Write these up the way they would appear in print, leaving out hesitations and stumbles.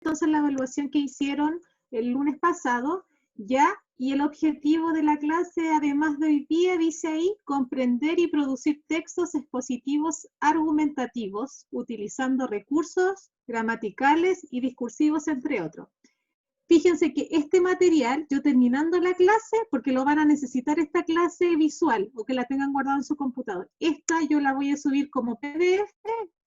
entonces la evaluación que hicieron el lunes pasado, ¿ya? Y el objetivo de la clase, además de hoy día, dice ahí, comprender y producir textos expositivos argumentativos, utilizando recursos gramaticales y discursivos, entre otros. Fíjense que este material, yo terminando la clase, porque lo van a necesitar esta clase visual, o que la tengan guardada en su computador, esta yo la voy a subir como PDF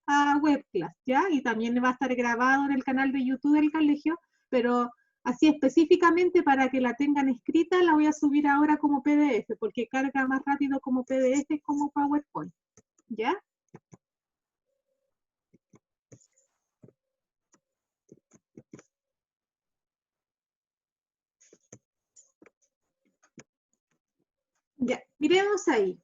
a Webclass, ¿ya? Y también va a estar grabado en el canal de YouTube del colegio, pero así específicamente para que la tengan escrita, la voy a subir ahora como PDF, porque carga más rápido como PDF que como PowerPoint, ¿ya? Ya, miremos ahí.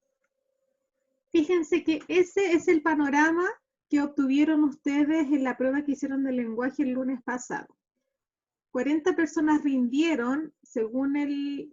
Fíjense que ese es el panorama que obtuvieron ustedes en la prueba que hicieron de lenguaje el lunes pasado. 40 personas rindieron, según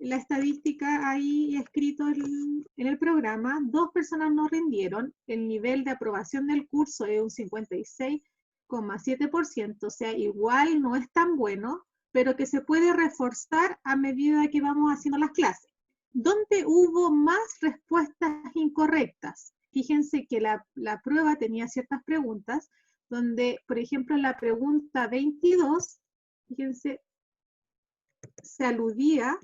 la estadística ahí escrito en el programa, 2 personas no rindieron, el nivel de aprobación del curso es un 56,7%, o sea, igual no es tan bueno, pero que se puede reforzar a medida que vamos haciendo las clases. ¿Dónde hubo más respuestas incorrectas? Fíjense que la prueba tenía ciertas preguntas, donde, por ejemplo, en la pregunta 22, fíjense, se aludía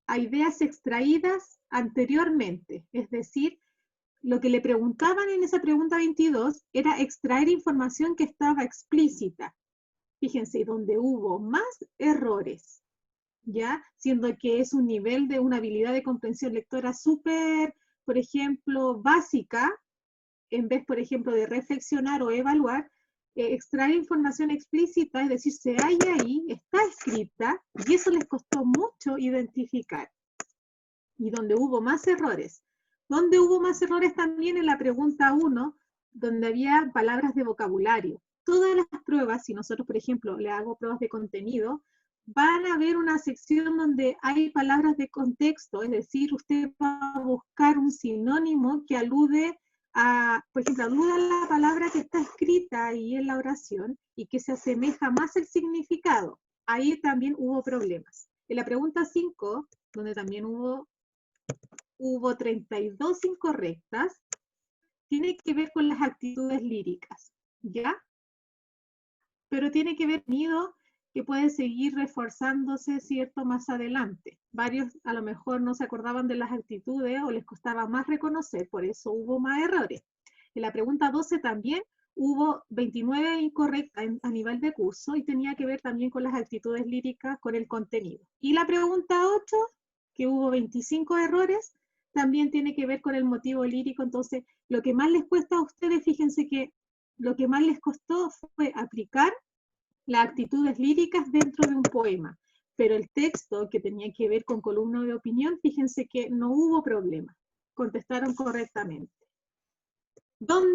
a ideas extraídas anteriormente, es decir, lo que le preguntaban en esa pregunta 22 era extraer información que estaba explícita. Fíjense, donde hubo más errores, ¿ya? Siendo que es un nivel de una habilidad de comprensión lectora súper, por ejemplo, básica, en vez, por ejemplo, de reflexionar o evaluar, extraer información explícita, es decir, se halla ahí, está escrita, y eso les costó mucho identificar. Y donde hubo más errores. Donde hubo más errores también en la pregunta 1, donde había palabras de vocabulario. Todas las pruebas, si nosotros, por ejemplo, le hago pruebas de contenido, van a ver una sección donde hay palabras de contexto, es decir, usted va a buscar un sinónimo que alude a, por ejemplo, alude a la palabra que está escrita ahí en la oración y que se asemeja más el significado. Ahí también hubo problemas. En la pregunta 5, donde también hubo 32 incorrectas, tiene que ver con las actitudes líricas, ¿ya? Pero tiene que ver que puede seguir reforzándose, ¿cierto?, más adelante. Varios a lo mejor no se acordaban de las actitudes o les costaba más reconocer, por eso hubo más errores. En la pregunta 12 también hubo 29 incorrectas a nivel de curso y tenía que ver también con las actitudes líricas, con el contenido. Y la pregunta 8, que hubo 25 errores, también tiene que ver con el motivo lírico. Entonces, lo que más les cuesta a ustedes, fíjense que lo que más les costó fue aplicar las actitudes líricas dentro de un poema, pero el texto que tenía que ver con columna de opinión, fíjense que no hubo problema, contestaron correctamente.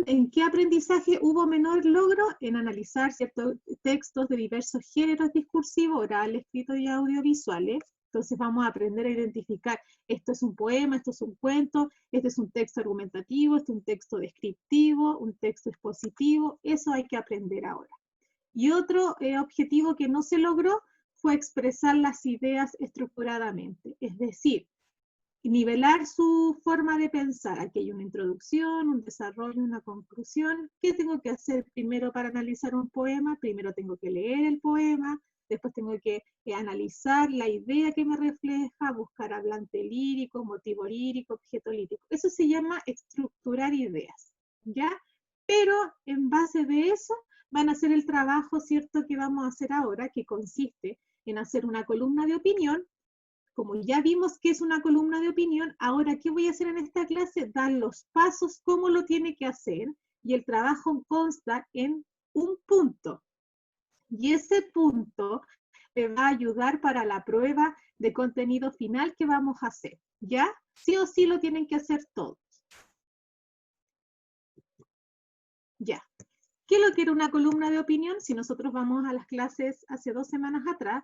¿En qué aprendizaje hubo menor logro? En analizar ciertos textos de diversos géneros discursivos, orales, escritos y audiovisuales. Entonces vamos a aprender a identificar, esto es un poema, esto es un cuento, este es un texto argumentativo, este es un texto descriptivo, un texto expositivo, eso hay que aprender ahora. Y otro objetivo que no se logró fue expresar las ideas estructuradamente, es decir, nivelar su forma de pensar. Aquí hay una introducción, un desarrollo, una conclusión. ¿Qué tengo que hacer primero para analizar un poema? Primero tengo que leer el poema, después tengo que analizar la idea que me refleja, buscar hablante lírico, motivo lírico, objeto lírico. Eso se llama estructurar ideas, ¿ya? Pero en base de eso van a hacer el trabajo, ¿cierto?, que vamos a hacer ahora, que consiste en hacer una columna de opinión. Como ya vimos que es una columna de opinión, ahora, ¿qué voy a hacer en esta clase? Dar los pasos, cómo lo tiene que hacer, y el trabajo consta en un punto. Y ese punto le va a ayudar para la prueba de contenido final que vamos a hacer, ¿ya? Sí o sí lo tienen que hacer todos. Ya. ¿Qué es lo que era una columna de opinión? Si nosotros vamos a las clases hace 2 semanas atrás,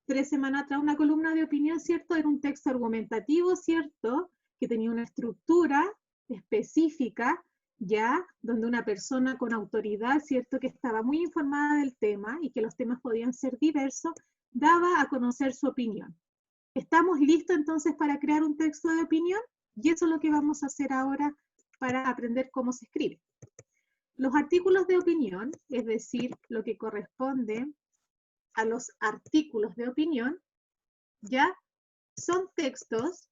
3 semanas atrás, una columna de opinión, ¿cierto? Era un texto argumentativo, ¿cierto? Que tenía una estructura específica, ya, donde una persona con autoridad, ¿cierto?, que estaba muy informada del tema y que los temas podían ser diversos, daba a conocer su opinión. ¿Estamos listos entonces para crear un texto de opinión? Y eso es lo que vamos a hacer ahora para aprender cómo se escribe. Los artículos de opinión, es decir, lo que corresponde a los artículos de opinión, ya son textos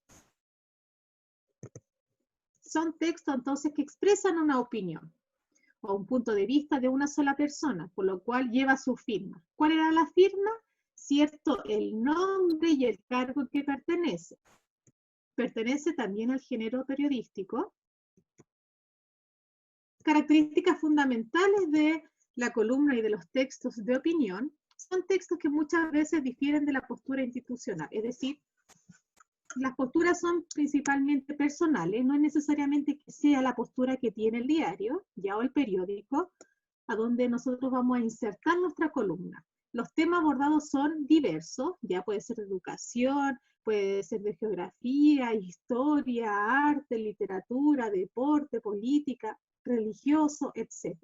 entonces que expresan una opinión o un punto de vista de una sola persona, por lo cual lleva su firma. ¿Cuál era la firma? Cierto, el nombre y el cargo que pertenece. Pertenece también al género periodístico. Características fundamentales de la columna y de los textos de opinión son textos que muchas veces difieren de la postura institucional, es decir, las posturas son principalmente personales, no es necesariamente que sea la postura que tiene el diario, ya o el periódico, a donde nosotros vamos a insertar nuestra columna. Los temas abordados son diversos, ya puede ser de educación, puede ser de geografía, historia, arte, literatura, deporte, política, religioso, etc.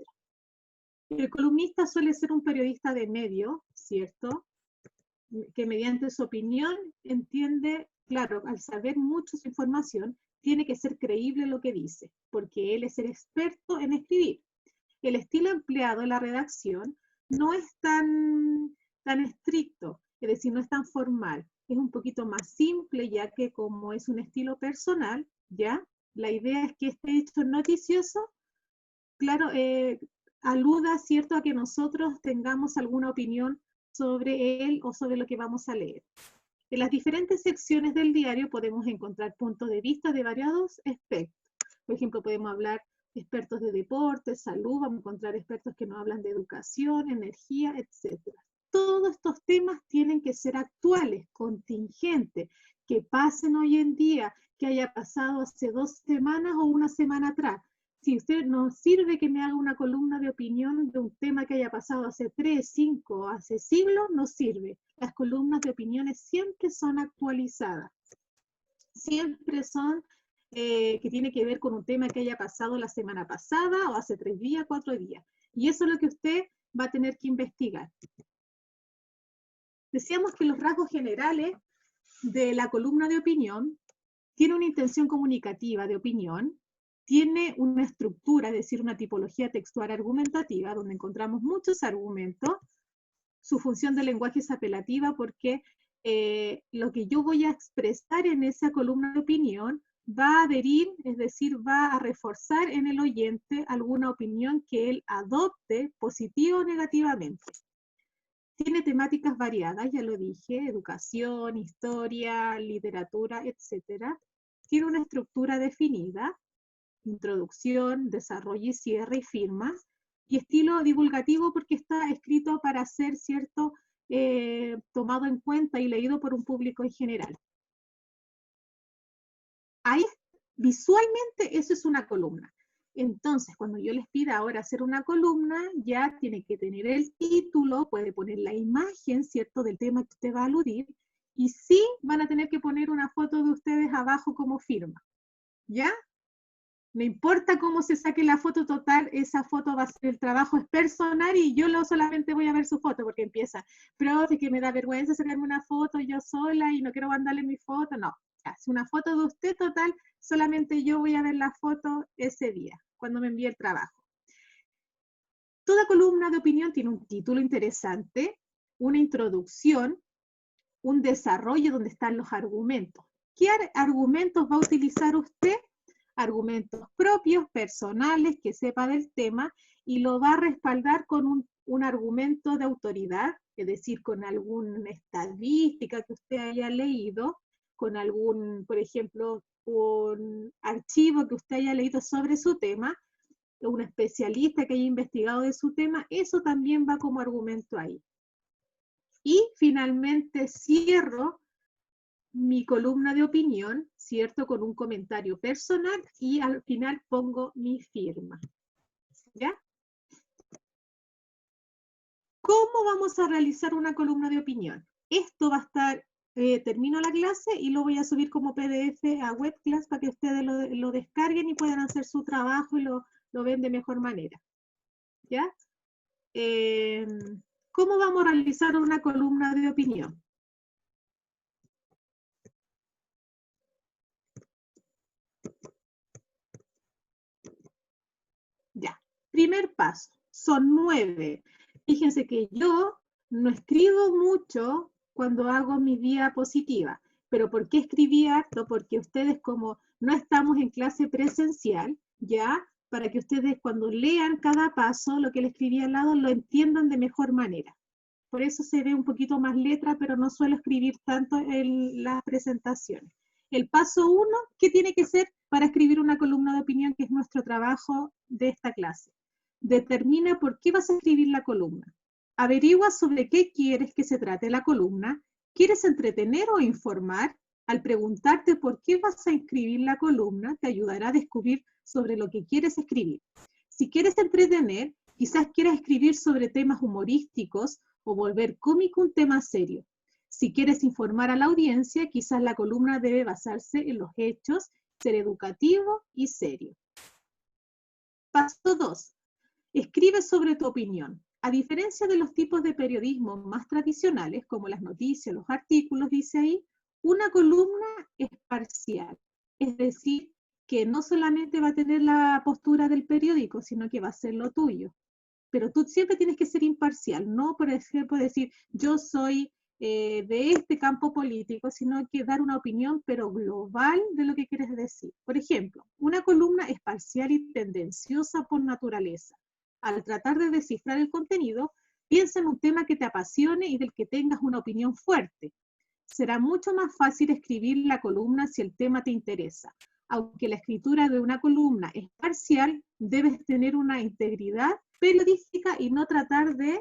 El columnista suele ser un periodista de medio, ¿cierto?, que mediante su opinión entiende, claro, al saber mucho su información, tiene que ser creíble lo que dice, porque él es el experto en escribir. El estilo empleado en la redacción no es tan estricto, es decir, no es tan formal, es un poquito más simple, ya que como es un estilo personal, ¿ya? La idea es que este hecho noticioso, claro, aluda, ¿cierto?, a que nosotros tengamos alguna opinión sobre él o sobre lo que vamos a leer. En las diferentes secciones del diario podemos encontrar puntos de vista de variados aspectos. Por ejemplo, podemos hablar de expertos de deporte, salud, vamos a encontrar expertos que nos hablan de educación, energía, etc. Todos estos temas tienen que ser actuales, contingentes, que pasen hoy en día, que haya pasado hace 2 semanas o una semana atrás. Si usted no sirve que me haga una columna de opinión de un tema que haya pasado hace 3, 5, hace siglos, no sirve. Las columnas de opiniones siempre son actualizadas. Siempre son que tiene que ver con un tema que haya pasado la semana pasada o hace 3 días, 4 días. Y eso es lo que usted va a tener que investigar. Decíamos que los rasgos generales de la columna de opinión tiene una intención comunicativa de opinión, tiene una estructura, es decir, una tipología textual argumentativa, donde encontramos muchos argumentos. Su función de lenguaje es apelativa porque lo que yo voy a expresar en esa columna de opinión va a adherir, es decir, va a reforzar en el oyente alguna opinión que él adopte positiva o negativamente. Tiene temáticas variadas, ya lo dije, educación, historia, literatura, etc. Tiene una estructura definida, introducción, desarrollo y cierre y firma, y estilo divulgativo porque está escrito para ser, ¿cierto?, tomado en cuenta y leído por un público en general. Ahí, visualmente, eso es una columna. Entonces, cuando yo les pida ahora hacer una columna, ya tiene que tener el título, puede poner la imagen, ¿cierto?, del tema que usted va a aludir, y sí van a tener que poner una foto de ustedes abajo como firma, ¿ya? No importa cómo se saque la foto total, esa foto va a ser, el trabajo es personal y yo solamente voy a ver su foto porque empieza, profe, que me da vergüenza sacarme una foto yo sola y no quiero mandarle mi foto. No, es una foto de usted total, solamente yo voy a ver la foto ese día, cuando me envíe el trabajo. Toda columna de opinión tiene un título interesante, una introducción, un desarrollo donde están los argumentos. ¿Qué argumentos va a utilizar usted? Argumentos propios, personales, que sepa del tema, y lo va a respaldar con un argumento de autoridad, es decir, con alguna estadística que usted haya leído, con algún, por ejemplo, un archivo que usted haya leído sobre su tema, un especialista que haya investigado de su tema, eso también va como argumento ahí. Y finalmente cierro mi columna de opinión, ¿cierto?, con un comentario personal y al final pongo mi firma. ¿Ya? ¿Cómo vamos a realizar una columna de opinión? Esto va a estar, termino la clase y lo voy a subir como PDF a WebClass para que ustedes lo descarguen y puedan hacer su trabajo y lo lo ven de mejor manera. ¿Ya? ¿Cómo vamos a realizar una columna de opinión? Ya, primer paso, son 9. Fíjense que yo no escribo mucho cuando hago mi diapositiva, pero ¿por qué escribí harto? Porque ustedes como no estamos en clase presencial, ya, para que ustedes cuando lean cada paso, lo que le escribí al lado, lo entiendan de mejor manera. Por eso se ve un poquito más letra, pero no suelo escribir tanto en las presentaciones. El paso 1, ¿qué tiene que ser para escribir una columna de opinión, que es nuestro trabajo de esta clase? Determina por qué vas a escribir la columna. Averigua sobre qué quieres que se trate la columna. ¿Quieres entretener o informar? Al preguntarte por qué vas a escribir la columna, te ayudará a descubrir sobre lo que quieres escribir. Si quieres entretener, quizás quieras escribir sobre temas humorísticos o volver cómico un tema serio. Si quieres informar a la audiencia, quizás la columna debe basarse en los hechos, ser educativo y serio. Paso 2. Escribe sobre tu opinión. A diferencia de los tipos de periodismo más tradicionales, como las noticias, los artículos, dice ahí, una columna es parcial. Es decir, que no solamente va a tener la postura del periódico, sino que va a ser lo tuyo. Pero tú siempre tienes que ser imparcial, no por ejemplo decir yo soy de este campo político, sino que dar una opinión pero global de lo que quieres decir. Por ejemplo, una columna es parcial y tendenciosa por naturaleza. Al tratar de descifrar el contenido, piensa en un tema que te apasione y del que tengas una opinión fuerte. Será mucho más fácil escribir la columna si el tema te interesa. Aunque la escritura de una columna es parcial, debes tener una integridad periodística y no tratar de,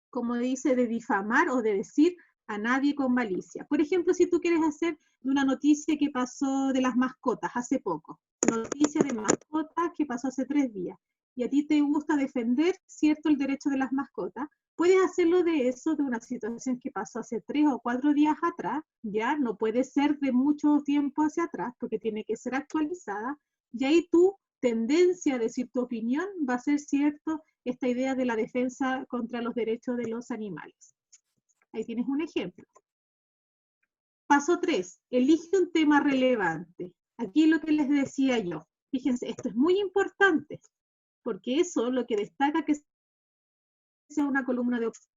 como dice, de difamar o de decir a nadie con malicia. Por ejemplo, si tú quieres hacer una noticia que pasó de las mascotas hace poco, noticia de mascotas que pasó hace 3 días, y a ti te gusta defender, ¿cierto?, el derecho de las mascotas, puedes hacerlo de eso, de una situación que pasó hace 3 o 4 días atrás, ya no puede ser de mucho tiempo hacia atrás, porque tiene que ser actualizada, y ahí tu tendencia a decir tu opinión va a ser, cierto, esta idea de la defensa contra los derechos de los animales. Ahí tienes un ejemplo. Paso 3, elige un tema relevante. Aquí lo que les decía yo, fíjense, esto es muy importante, porque eso lo que destaca que sea una columna de opinión.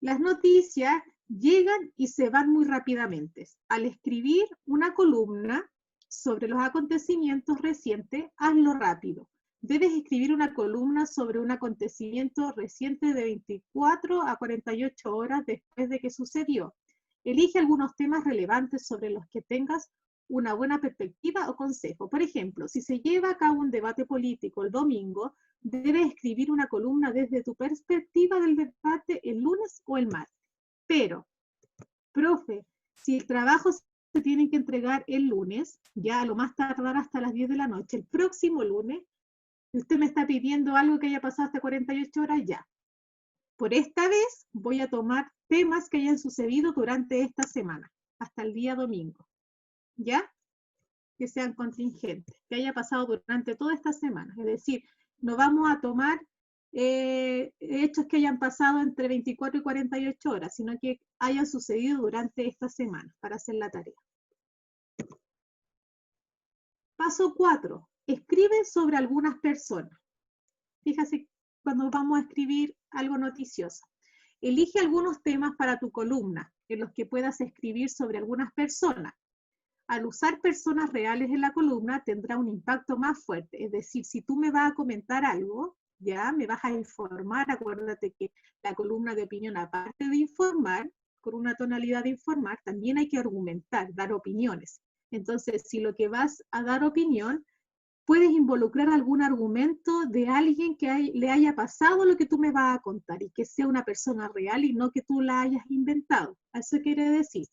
Las noticias llegan y se van muy rápidamente. Al escribir una columna sobre los acontecimientos recientes, hazlo rápido. Debes escribir una columna sobre un acontecimiento reciente de 24 a 48 horas después de que sucedió. Elige algunos temas relevantes sobre los que tengas una buena perspectiva o consejo. Por ejemplo, si se lleva a cabo un debate político el domingo, debes escribir una columna desde tu perspectiva del debate el lunes o el martes. Pero, profe, si el trabajo se tiene que entregar el lunes, ya a lo más tardar hasta las 10 de la noche, el próximo lunes, si usted me está pidiendo algo que haya pasado hasta 48 horas, ya. Por esta vez voy a tomar temas que hayan sucedido durante esta semana, hasta el día domingo, ¿ya? Que sean contingentes, que haya pasado durante toda esta semana. Es decir, no vamos a tomar hechos que hayan pasado entre 24 y 48 horas, sino que hayan sucedido durante esta semana para hacer la tarea. Paso 4. Escribe sobre algunas personas. Fíjate cuando vamos a escribir algo noticioso. Elige algunos temas para tu columna en los que puedas escribir sobre algunas personas. Al usar personas reales en la columna tendrá un impacto más fuerte. Es decir, si tú me vas a comentar algo, ya me vas a informar, acuérdate que la columna de opinión, aparte de informar, con una tonalidad de informar, también hay que argumentar, dar opiniones. Entonces, si lo que vas a dar opinión, puedes involucrar algún argumento de alguien que le haya pasado lo que tú me vas a contar y que sea una persona real y no que tú la hayas inventado. Eso quiere decir,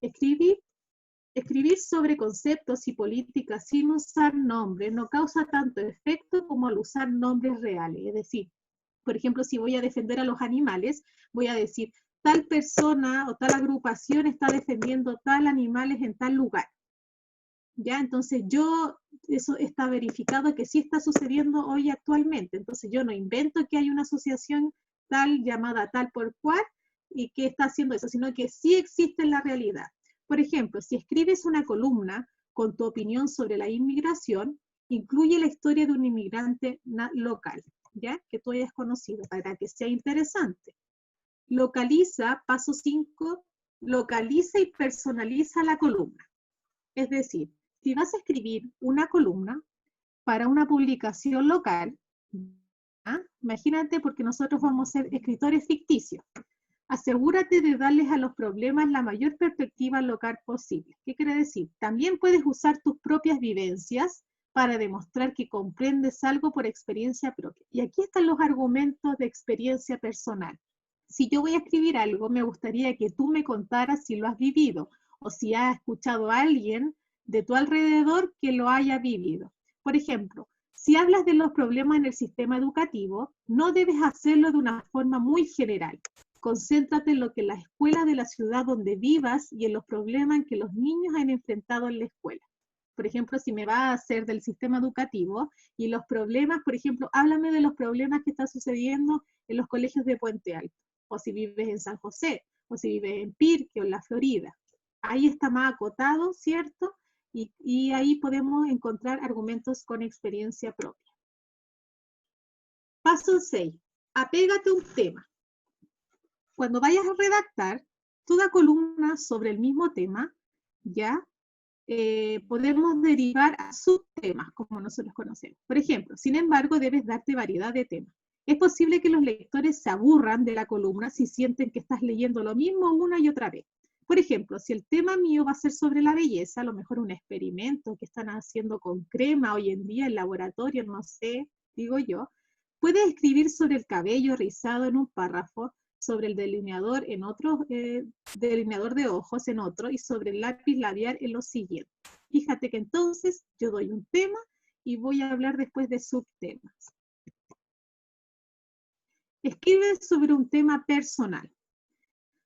escribir sobre conceptos y políticas sin usar nombres no causa tanto efecto como al usar nombres reales. Es decir, por ejemplo, si voy a defender a los animales, voy a decir, tal persona o tal agrupación está defendiendo tal animales en tal lugar. ¿Ya? Entonces eso está verificado que sí está sucediendo hoy actualmente. Entonces yo no invento que hay una asociación tal llamada tal por cual y que está haciendo eso, sino que sí existe en la realidad. Por ejemplo, si escribes una columna con tu opinión sobre la inmigración, incluye la historia de un inmigrante local, ¿ya? Que tú hayas conocido, para que sea interesante. Localiza, paso 5, localiza y personaliza la columna. Es decir, si vas a escribir una columna para una publicación local, imagínate, porque nosotros vamos a ser escritores ficticios, asegúrate de darles a los problemas la mayor perspectiva local posible. ¿Qué quiere decir? También puedes usar tus propias vivencias para demostrar que comprendes algo por experiencia propia. Y aquí están los argumentos de experiencia personal. Si yo voy a escribir algo, me gustaría que tú me contaras si lo has vivido o si has escuchado a alguien de tu alrededor que lo haya vivido. Por ejemplo, si hablas de los problemas en el sistema educativo, no debes hacerlo de una forma muy general. Concéntrate en lo que la escuela de la ciudad donde vivas y en los problemas que los niños han enfrentado en la escuela. Por ejemplo, si me va a hacer del sistema educativo y los problemas, por ejemplo, háblame de los problemas que están sucediendo en los colegios de Puente Alto, o si vives en San José, o si vives en Pirque o en la Florida. Ahí está más acotado, ¿cierto? Y ahí podemos encontrar argumentos con experiencia propia. Paso 6. Apégate a un tema. Cuando vayas a redactar toda columna sobre el mismo tema, ¿ya? Podemos derivar a subtemas, como nosotros conocemos. Por ejemplo, sin embargo, debes darte variedad de temas. Es posible que los lectores se aburran de la columna si sienten que estás leyendo lo mismo una y otra vez. Por ejemplo, si el tema mío va a ser sobre la belleza, a lo mejor un experimento que están haciendo con crema hoy en día en laboratorio, no sé, digo yo, puedes escribir sobre el cabello rizado en un párrafo, sobre el delineador en otro, delineador de ojos en otro, y sobre el lápiz labial en lo siguiente. Fíjate que entonces yo doy un tema y voy a hablar después de subtemas. Escribe sobre un tema personal.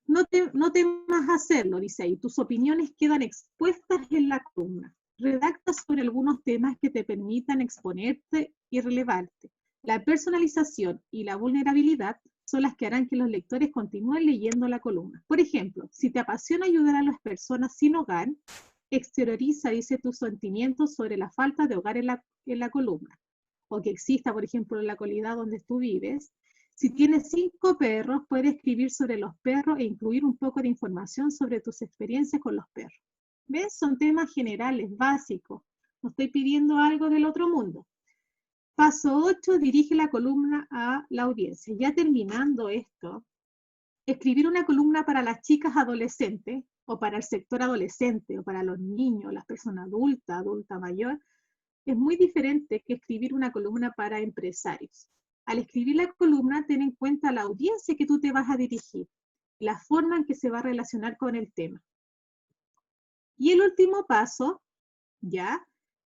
No temas hacerlo, dice ahí. Tus opiniones quedan expuestas en la columna. Redacta sobre algunos temas que te permitan exponerte y relevarte. La personalización y la vulnerabilidad son las que harán que los lectores continúen leyendo la columna. Por ejemplo, si te apasiona ayudar a las personas sin hogar, exterioriza, dice, tus sentimientos sobre la falta de hogar en la columna. O que exista, por ejemplo, en la localidad donde tú vives. Si tienes 5 perros, puedes escribir sobre los perros e incluir un poco de información sobre tus experiencias con los perros. ¿Ves? Son temas generales, básicos. No estoy pidiendo algo del otro mundo. Paso 8, dirige la columna a la audiencia. Ya terminando esto, escribir una columna para las chicas adolescentes, o para el sector adolescente, o para los niños, las personas adultas, adulta mayor, es muy diferente que escribir una columna para empresarios. Al escribir la columna, ten en cuenta la audiencia que tú te vas a dirigir, la forma en que se va a relacionar con el tema. Y el último paso, ya,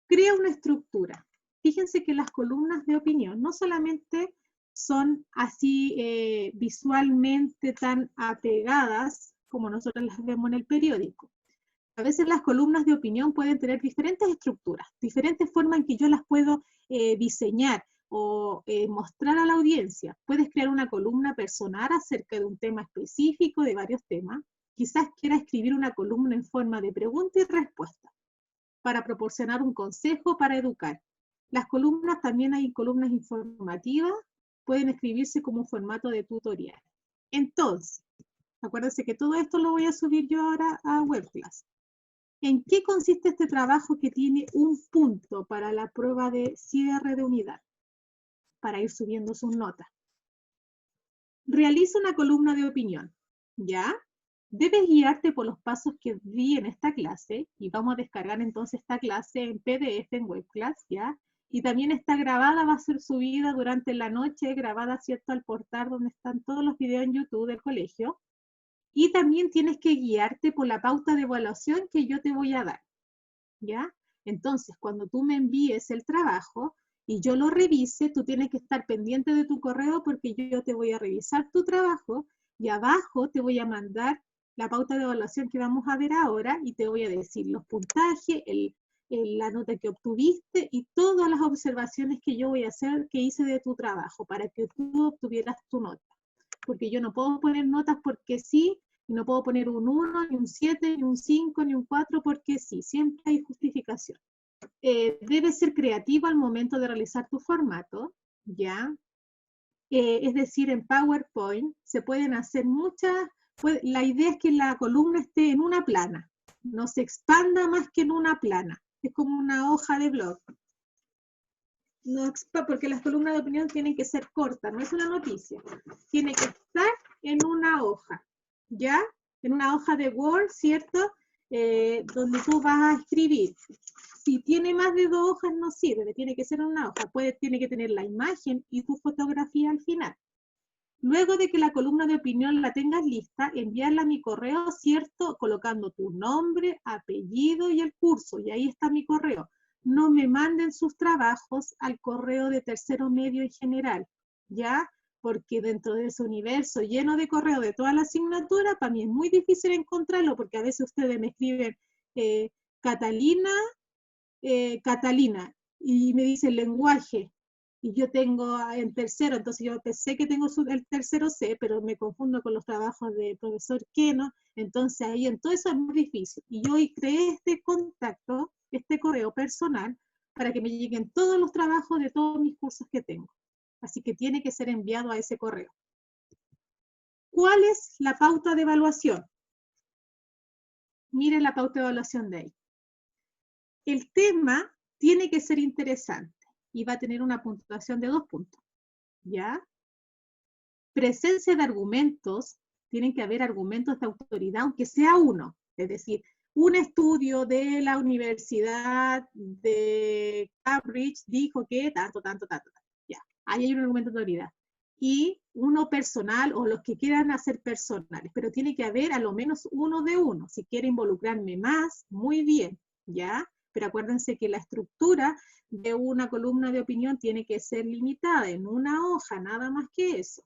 crea una estructura. Fíjense que las columnas de opinión no solamente son así visualmente tan apegadas como nosotros las vemos en el periódico. A veces las columnas de opinión pueden tener diferentes estructuras, diferentes formas en que yo las puedo diseñar o mostrar a la audiencia. Puedes crear una columna personal acerca de un tema específico, de varios temas. Quizás quiera escribir una columna en forma de pregunta y respuesta para proporcionar un consejo para educar. Las columnas, también hay columnas informativas, pueden escribirse como un formato de tutorial. Entonces, acuérdense que todo esto lo voy a subir yo ahora a WebClass. ¿En qué consiste este trabajo que tiene un punto para la prueba de cierre de unidad? Para ir subiendo sus notas. Realiza una columna de opinión, ¿ya? Debes guiarte por los pasos que di en esta clase, y vamos a descargar entonces esta clase en PDF en WebClass, ¿ya? Y también está grabada, va a ser subida durante la noche, grabada, ¿cierto?, al portal donde están todos los videos en YouTube del colegio. Y también tienes que guiarte por la pauta de evaluación que yo te voy a dar, ¿ya? Entonces, cuando tú me envíes el trabajo y yo lo revise, tú tienes que estar pendiente de tu correo porque yo te voy a revisar tu trabajo y abajo te voy a mandar la pauta de evaluación que vamos a ver ahora y te voy a decir los puntajes, la nota que obtuviste y todas las observaciones que yo voy a hacer, que hice de tu trabajo, para que tú obtuvieras tu nota. Porque yo no puedo poner notas porque sí, y no puedo poner un 1, ni un 7, ni un 5, ni un 4 porque sí, siempre hay justificación. Debes ser creativo al momento de realizar tu formato, ¿ya? Es decir, en PowerPoint se pueden hacer muchas, la idea es que la columna esté en una plana, no se expanda más que en una plana, es como una hoja de blog. No, porque las columnas de opinión tienen que ser cortas, no es una noticia, tiene que estar en una hoja, ¿ya? En una hoja de Word, ¿cierto? Donde tú vas a escribir. Si tiene más de 2 hojas no sirve, tiene que ser una hoja, tiene que tener la imagen y tu fotografía al final. Luego de que la columna de opinión la tengas lista, enviarla a mi correo, ¿cierto? Colocando tu nombre, apellido y el curso, y ahí está mi correo. No me manden sus trabajos al correo de Tercero Medio en general, ¿ya? Porque dentro de ese universo lleno de correo de toda la asignatura, para mí es muy difícil encontrarlo, porque a veces ustedes me escriben Catalina, Catalina, y me dice el lenguaje, y yo tengo en tercero, entonces yo pensé que tengo el tercero C, pero me confundo con los trabajos de profesor Keno, entonces ahí en todo eso es muy difícil. Y yo hoy creé este contacto, este correo personal, para que me lleguen todos los trabajos de todos mis cursos que tengo. Así que tiene que ser enviado a ese correo. ¿Cuál es la pauta de evaluación? Miren la pauta de evaluación de ahí. El tema tiene que ser interesante y va a tener una puntuación de 2 puntos, ¿ya? Presencia de argumentos, tienen que haber argumentos de autoridad, aunque sea uno, es decir, un estudio de la Universidad de Cambridge dijo que tanto, ya, ahí hay un argumento de autoridad. Y uno personal o los que quieran hacer personales, pero tiene que haber a lo menos uno de uno. Si quiere involucrarme más, muy bien, ¿ya? Pero acuérdense que la estructura de una columna de opinión tiene que ser limitada en una hoja, nada más que eso.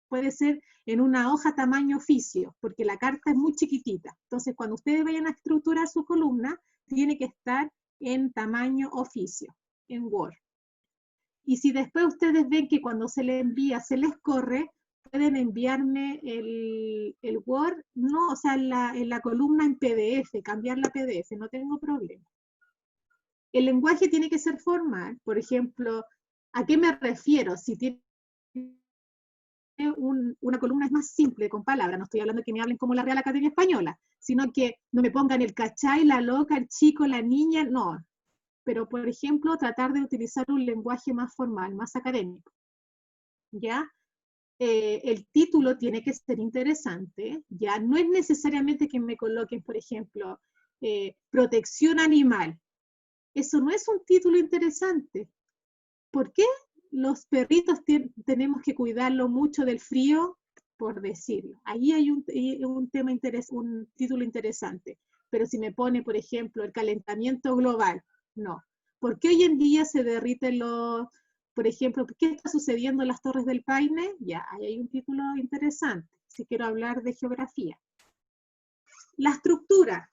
Puede ser en una hoja tamaño oficio, porque la carta es muy chiquitita. Entonces, cuando ustedes vayan a estructurar su columna, tiene que estar en tamaño oficio, en Word. Y si después ustedes ven que cuando se les envía, se les corre, pueden enviarme el Word, no, o sea, en la columna en PDF, cambiar la PDF, no tengo problema. El lenguaje tiene que ser formal, por ejemplo, ¿a qué me refiero? Si tiene una columna es más simple, con palabras, no estoy hablando de que me hablen como la Real Academia Española, sino que no me pongan el cachai, la loca, el chico, la niña, no. Pero, por ejemplo, tratar de utilizar un lenguaje más formal, más académico, ¿ya? El título tiene que ser interesante, ¿ya? No es necesariamente que me coloquen, por ejemplo, protección animal. Eso no es un título interesante. ¿Por qué los perritos tenemos que cuidarlo mucho del frío? Por decirlo. Ahí hay un tema un título interesante. Pero si me pone, por ejemplo, el calentamiento global, no. ¿Por qué hoy en día se derriten por ejemplo, qué está sucediendo en las Torres del Paine? Ya, ahí hay un título interesante, si quiero hablar de geografía. La estructura,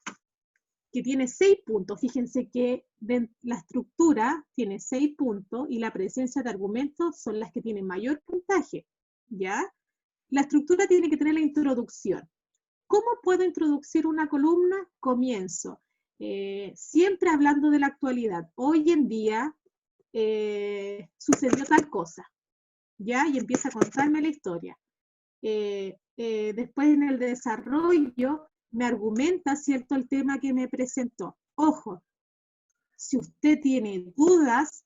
que tiene 6 puntos. Fíjense que la estructura tiene 6 puntos y la presencia de argumentos son las que tienen mayor puntaje, ¿ya? La estructura tiene que tener la introducción. ¿Cómo puedo introducir una columna? Comienzo. Siempre hablando de la actualidad. Hoy en día sucedió tal cosa, ¿ya? Y empieza a contarme la historia. Después en el desarrollo me argumenta, ¿cierto?, el tema que me presentó. Ojo, si usted tiene dudas,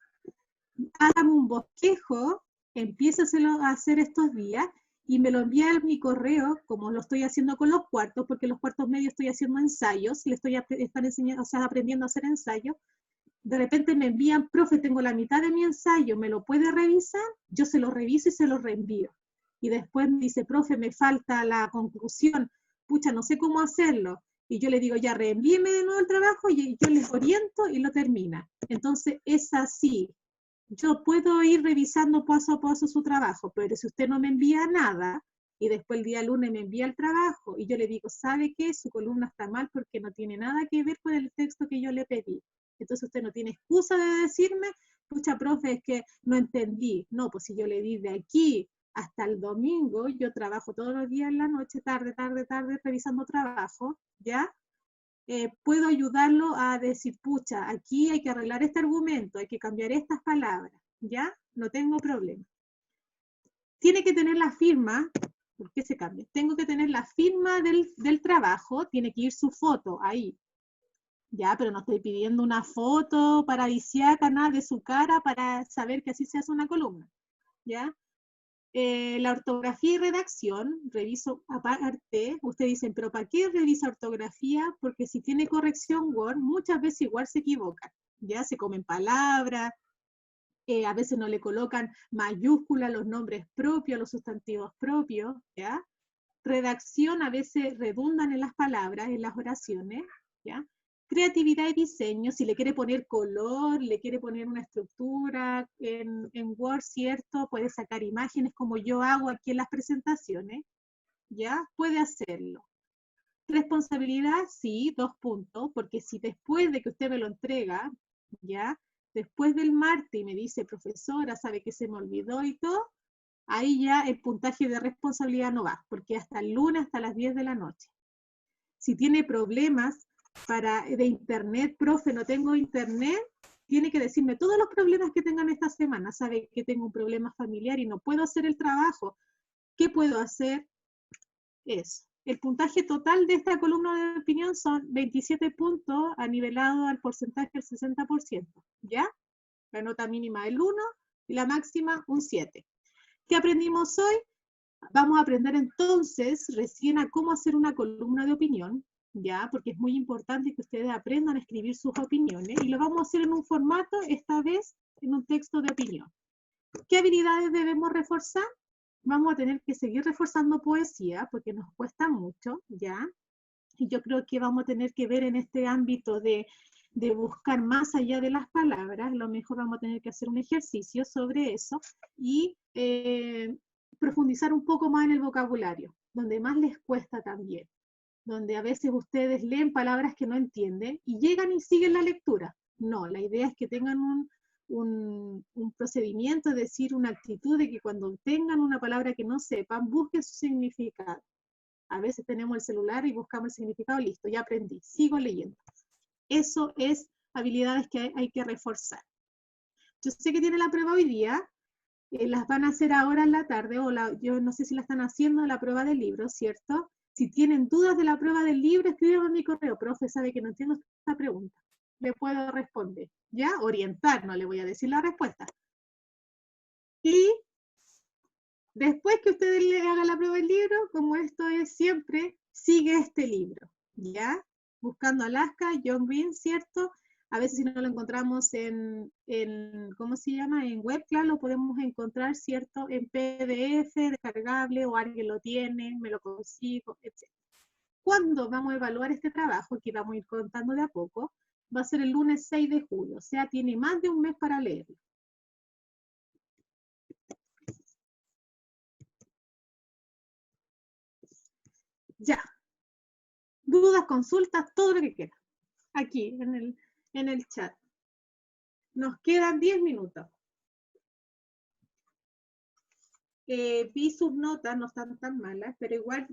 hágame un bosquejo, empiézaselo a hacer estos días y me lo envía a mi correo, como lo estoy haciendo con los cuartos, porque los cuartos medios estoy haciendo ensayos, están enseñando, o sea, aprendiendo a hacer ensayos. De repente me envían, profe, tengo la mitad de mi ensayo, ¿me lo puede revisar? Yo se lo reviso y se lo reenvío. Y después me dice, profe, me falta la conclusión, pucha, no sé cómo hacerlo. Y yo le digo, ya, reenvíeme de nuevo el trabajo y yo les oriento y lo termina. Entonces, es así. Yo puedo ir revisando paso a paso su trabajo, pero si usted no me envía nada y después el día lunes me envía el trabajo y yo le digo, ¿sabe qué? Su columna está mal porque no tiene nada que ver con el texto que yo le pedí. Entonces usted no tiene excusa de decirme, pucha, profe, es que no entendí. No, pues si yo le di de aquí hasta el domingo, yo trabajo todos los días en la noche, tarde, revisando trabajo, ¿ya? Puedo ayudarlo a decir, pucha, aquí hay que arreglar este argumento, hay que cambiar estas palabras, ¿ya? No tengo problema. Tiene que tener la firma, ¿por qué se cambia? Tengo que tener la firma del trabajo, tiene que ir su foto ahí, ¿ya? Pero no estoy pidiendo una foto paradisíaca, nada de su cara para saber que así se hace una columna, ¿ya? La ortografía y redacción, reviso aparte, ustedes dicen, pero ¿para qué revisa ortografía? Porque si tiene corrección Word, muchas veces igual se equivocan, ya se comen palabras, a veces no le colocan mayúsculas los nombres propios, los sustantivos propios, ¿ya? Redacción a veces redundan en las palabras, en las oraciones, ¿ya? Creatividad y diseño, si le quiere poner color, le quiere poner una estructura en Word, ¿cierto? Puede sacar imágenes como yo hago aquí en las presentaciones, ¿ya? Puede hacerlo. Responsabilidad, sí, 2 puntos, porque si después de que usted me lo entrega, ¿ya? Después del martes y me dice, profesora, sabe que se me olvidó y todo, ahí ya el puntaje de responsabilidad no va, porque hasta el lunes, hasta las 10 de la noche. Si tiene problemas de internet, profe, no tengo internet, tiene que decirme todos los problemas que tengan esta semana. Sabe que tengo un problema familiar y no puedo hacer el trabajo. ¿Qué puedo hacer? Eso. El puntaje total de esta columna de opinión son 27 puntos anivelado al porcentaje del 60%, ¿ya? La nota mínima el 1 y la máxima un 7. ¿Qué aprendimos hoy? Vamos a aprender entonces recién a cómo hacer una columna de opinión, ¿ya? Porque es muy importante que ustedes aprendan a escribir sus opiniones y lo vamos a hacer en un formato, esta vez en un texto de opinión. ¿Qué habilidades debemos reforzar? Vamos a tener que seguir reforzando poesía porque nos cuesta mucho, ¿ya? Y yo creo que vamos a tener que ver en este ámbito de buscar más allá de las palabras, a lo mejor vamos a tener que hacer un ejercicio sobre eso y profundizar un poco más en el vocabulario, donde más les cuesta también, donde a veces ustedes leen palabras que no entienden y llegan y siguen la lectura. No, la idea es que tengan un procedimiento, es decir, una actitud de que cuando tengan una palabra que no sepan, busquen su significado. A veces tenemos el celular y buscamos el significado, listo, ya aprendí, sigo leyendo. Eso es habilidades que hay que reforzar. Yo sé que tiene la prueba hoy día, las van a hacer ahora en la tarde, yo no sé si la están haciendo la prueba del libro, ¿cierto? Si tienen dudas de la prueba del libro, escríbanme en mi correo, profe, sabe que no entiendo esta pregunta. Le puedo responder, ¿ya? Orientar, no le voy a decir la respuesta. Y después que ustedes le hagan la prueba del libro, como esto es siempre, sigue este libro, ¿ya? Buscando Alaska, John Green, ¿cierto? A veces si no lo encontramos ¿cómo se llama? En web, claro, lo podemos encontrar, ¿cierto? En PDF, descargable, o alguien lo tiene, me lo consigo, etc. ¿Cuándo vamos a evaluar este trabajo? Que vamos a ir contando de a poco. Va a ser el lunes 6 de julio, o sea, tiene más de un mes para leerlo. Ya. Dudas, consultas, todo lo que quieran. Aquí, en el chat. Nos quedan 10 minutos. Vi sus notas, no están tan malas, pero igual